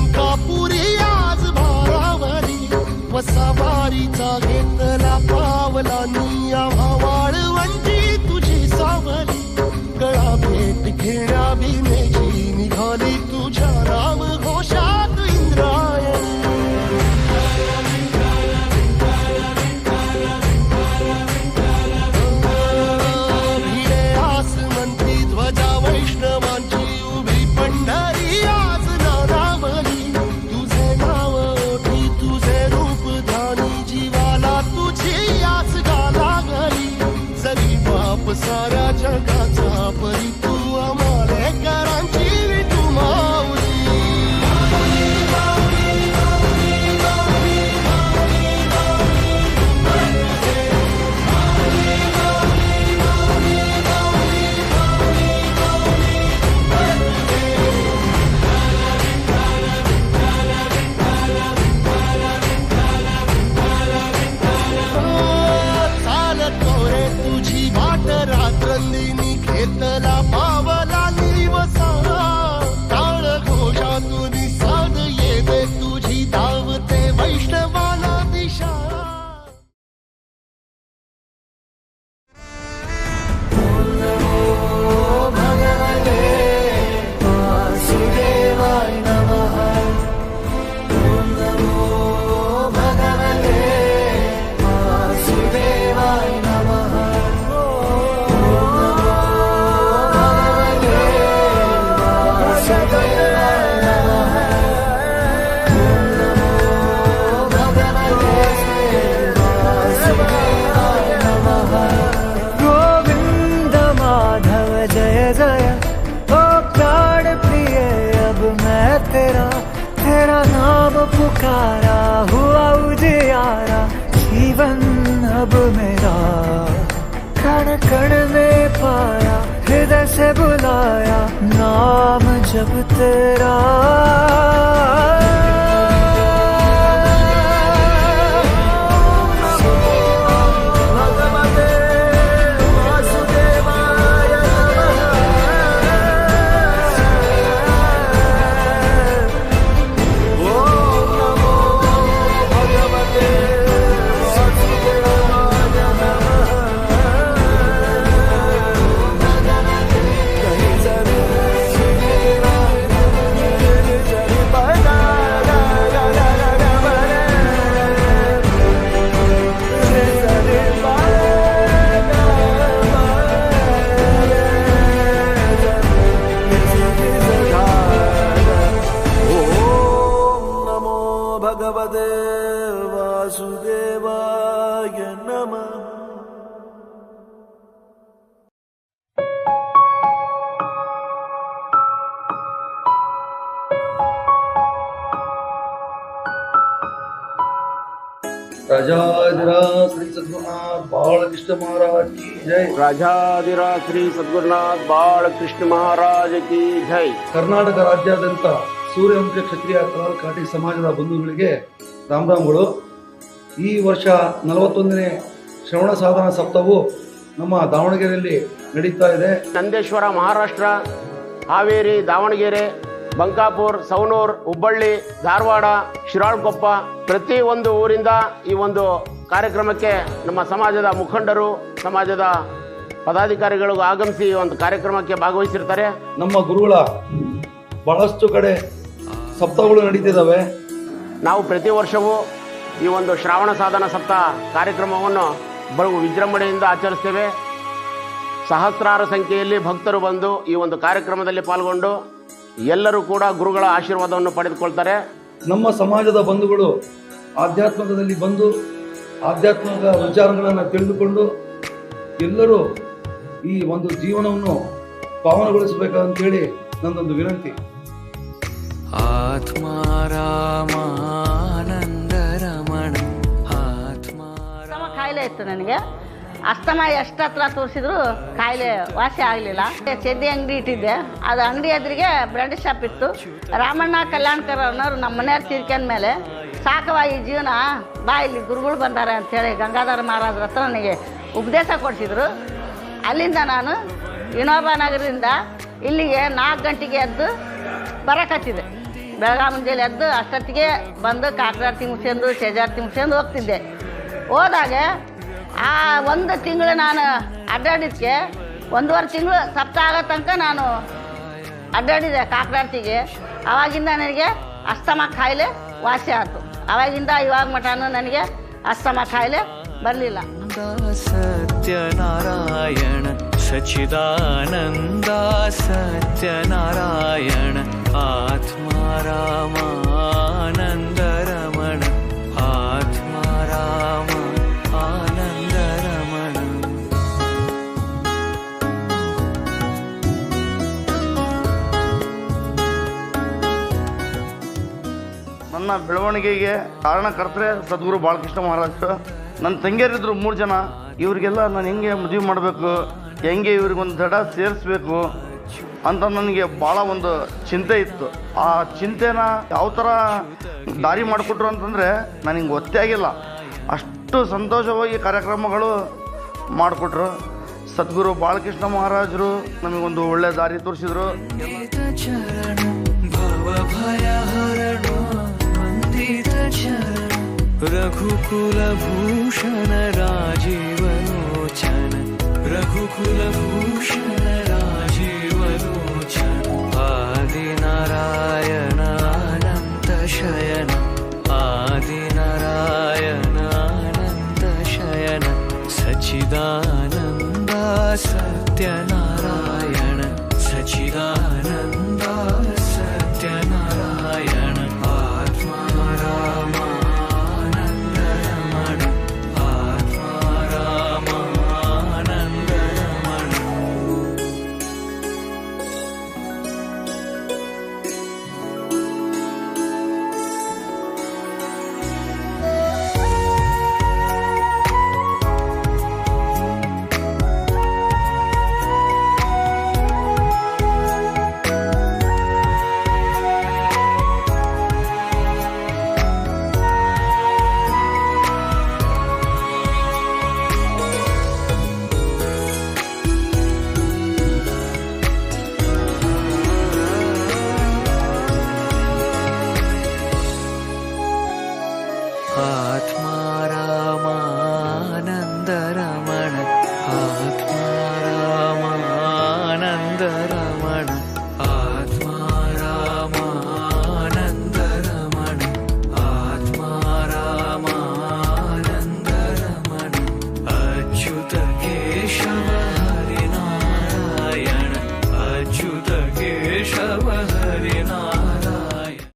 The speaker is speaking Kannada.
पंकापुरी आज भारावरी वसावारीचा घेतला पावला निया वाळवंटी तुझी सावली गळा भेट घेण्या बिनेची निघाली तुझ्या राम घोषात इंद्रायणी भिडे आसमंती ध्वजा वैष्णवांची उभी पंढरी आज नानावली तुझे नाव ओठी तुझे रूप ध्यानी जीवाला तुझी याच गाला गली जरी बाप साऱ्या जगाचा परी तू आमालेकरांची विठू माऊली रात्रंदिनी घेतला पावला निवसा टाळ घोषातून साध येते तुझी धावते वैष्णवाला दिशा भगवते वासुदेवाय नमः नमो भगवते वासुदेवाय नमः तेरा नाम पुकारा हुआ उजियारा जीवन अब मेरा कण कण में पाया हृदय से बुलाया नाम जब तेरा भगवते वासुदेवाय नमः। राजाधिराज श्री सद्गुरुनाथ बालकृष्ण महाराज की जय। राजाधिराज श्री सद्गुरुनाथ बालकृष्ण महाराज की जय। ಕರ್ನಾಟಕ ರಾಜ್ಯಾದ್ಯಂತ ಸೂರ್ಯವಂಶ ಕ್ಷತ್ರಿಯ ಕಾಟಿ ಸಮಾಜದ ಬಂಧುಗಳಿಗೆ ರಾಮರಾಮ್ಗಳು. ಈ ವರ್ಷ 41ನೇ ಶ್ರವಣ ಸಾಧನ ಸಪ್ತಾಹವು ನಮ್ಮ ದಾವಣಗೆರೆಯಲ್ಲಿ ನಡೀತಾ ಇದೆ. ನಂದೇಶ್ವರ ಮಹಾರಾಷ್ಟ್ರ, ಹಾವೇರಿ, ದಾವಣಗೆರೆ, ಬಂಕಾಪುರ್, ಸವಣೂರು, ಹುಬ್ಬಳ್ಳಿ, ಧಾರವಾಡ, ಶಿರಾಳಕೊಪ್ಪ ಪ್ರತಿ ಒಂದು ಊರಿಂದ ಈ ಒಂದು ಕಾರ್ಯಕ್ರಮಕ್ಕೆ ನಮ್ಮ ಸಮಾಜದ ಮುಖಂಡರು, ಸಮಾಜದ ಪದಾಧಿಕಾರಿಗಳು ಆಗಮಿಸಿ ಒಂದು ಕಾರ್ಯಕ್ರಮಕ್ಕೆ ಭಾಗವಹಿಸಿರ್ತಾರೆ. ನಮ್ಮ ಗುರುಗಳ ಬಹಳಷ್ಟು ಕಡೆ ಸಪ್ತಾಹಗಳು ನಡೀತಿದ್ದಾವೆ. ನಾವು ಪ್ರತಿ ವರ್ಷವೂ ಈ ಒಂದು ಶ್ರಾವಣ ಸಾಧನ ಸಪ್ತಾಹ ಕಾರ್ಯಕ್ರಮವನ್ನು ಬಹು ವಿಜೃಂಭಣೆಯಿಂದ ಆಚರಿಸ್ತೇವೆ. ಸಹಸ್ರಾರು ಸಂಖ್ಯೆಯಲ್ಲಿ ಭಕ್ತರು ಬಂದು ಈ ಒಂದು ಕಾರ್ಯಕ್ರಮದಲ್ಲಿ ಪಾಲ್ಗೊಂಡು ಎಲ್ಲರೂ ಕೂಡ ಗುರುಗಳ ಆಶೀರ್ವಾದವನ್ನು ಪಡೆದುಕೊಳ್ತಾರೆ. ನಮ್ಮ ಸಮಾಜದ ಬಂಧುಗಳು ಆಧ್ಯಾತ್ಮಿಕದಲ್ಲಿ ಬಂದು ಆಧ್ಯಾತ್ಮಿಕ ವಿಚಾರಗಳನ್ನು ತಿಳಿದುಕೊಂಡು ಎಲ್ಲರೂ ಈ ಒಂದು ಜೀವನವನ್ನು ಪಾವನಗೊಳಿಸಬೇಕಂತೇಳಿ ನನ್ನೊಂದು ವಿನಂತಿ. ಆತ್ಮಾರಾಮಾನಂದ ರಮಣ ಕಾಯಿಲೆ ಇತ್ತು ನನಗೆ. ಅಸ್ತಮ ಎಷ್ಟು ಹತ್ರ ತೋರಿಸಿದ್ರು ಕಾಯಿಲೆ ವಾಸಿ ಆಗಲಿಲ್ಲ. ಚಡ್ಡಿ ಅಂಗಡಿ ಇಟ್ಟಿದ್ದೆ, ಅದು ಅಂಗಡಿ ಎದುರಿಗೆ ಬ್ರೆಡ್ ಶಾಪ್ ಇತ್ತು. ರಾಮಣ್ಣ ಕಲ್ಯಾಣ್ಕರ್ ಅನ್ನೋರು ನಮ್ಮ ಮನೆಯವ್ರು ತೀರ್ಕೊಂಡ ಮೇಲೆ ಸಾಕವ ಈ ಜೀವನ, ಬಾ ಇಲ್ಲಿ ಗುರುಗಳು ಬಂದಾರೆ ಅಂಥೇಳಿ ಗಂಗಾಧರ ಮಹಾರಾಜರ ಹತ್ರ ನನಗೆ ಉಪದೇಶ ಕೊಡಿಸಿದ್ರು. ಅಲ್ಲಿಂದ ನಾನು ವಿನೋಬ ನಗರದಿಂದ ಇಲ್ಲಿಗೆ 4 ಗಂಟೆಗೆ ಎದ್ದು ಬರಕತ್ತಿದೆ. ಬೆಳಗ್ಗೆ ಮುಂಜಾನೆ ಎದ್ದು ಅಷ್ಟೊತ್ತಿಗೆ ಬಂದು ಕಾಕರಾರ್ತಿ ಮುಗಿಸ್ಕೊಂಡು ಸೇಜಾರ್ತಿ ಮುಗಿಸ್ಕೊಂಡು ಹೋಗ್ತಿದ್ದೆ. ಹೋದಾಗ ಆ 1 ತಿಂಗಳು ನಾನು ಅಡ್ಡಾಡಿದ್ದಕ್ಕೆ 1.5 ತಿಂಗಳು ಸಪ್ತ ಆಗೋ ತನಕ ನಾನು ಅಡ್ಡಾಡಿದೆ ಕಾಕರಾರ್ತಿಗೆ. ಆವಾಗಿಂದ ನನಗೆ ಅಸ್ತಮ ಕಾಯಿಲೆ ವಾಸಿ ಆಯಿತು. ಆವಾಗಿಂದ ಇವಾಗ ಮಟನೂ ನನಗೆ ಅಸ್ತಮ ಕಾಯಿಲೆ ಬರಲಿಲ್ಲ. ಸತ್ಯನಾರಾಯಣ ಸಚ್ಚಿದಾನಂದ ಸತ್ಯನಾರಾಯಣ ಆತ್ಮಾರಾಮಾನಂದ ರಮಣ ಆತ್ಮಾರಾಮ ಆನಂದ ರಮಣ. ನನ್ನ ಬೆಳವಣಿಗೆಗೆ ಕಾರಣಕರ್ತರೆ ಸದ್ಗುರು ಬಾಲಕೃಷ್ಣ ಮಹಾರಾಜರು. ನನ್ನ ತಂಗಿಯರಿದ್ರು 3 ಜನ. ಇವರಿಗೆಲ್ಲ ನಾನು ಹೆಂಗೆ ಮದುವೆ ಮಾಡಬೇಕು, ಹೆಂಗೆ ಇವ್ರಿಗೊಂದು ದಡ ಸೇರಿಸ್ಬೇಕು ಅಂತ ನನಗೆ ಭಾಳ ಒಂದು ಚಿಂತೆ ಇತ್ತು. ಆ ಚಿಂತೆನ ಯಾವ ಥರ ದಾರಿ ಮಾಡಿಕೊಟ್ರು ಅಂತಂದರೆ ನನಗೆ ಗೊತ್ತೇ ಆಗಿಲ್ಲ. ಅಷ್ಟು ಸಂತೋಷವಾಗಿ ಕಾರ್ಯಕ್ರಮಗಳು ಮಾಡಿಕೊಟ್ರು. ಸದ್ಗುರು ಬಾಲಕೃಷ್ಣ ಮಹಾರಾಜರು ನಮಗೊಂದು ಒಳ್ಳೆ ದಾರಿ ತೋರಿಸಿದ್ರು. ರಘುಕುಲಭೂಷಣ ರಾಜೀವಲೋಚನ ರಘುಕುಲಭೂಷಣ ರಾಜೀವಲೋಚನ ಆದಿನಾರಾಯಣ ಅನಂತ ಶಯನ ಆದಿನಾರಾಯಣ ಅನಂತ ಶಯನ ಸಚ್ಚಿದಾನಂದ ಸತ್ಯನಾರಾಯಣ ಸಚ್ಚಿದಾನಂದ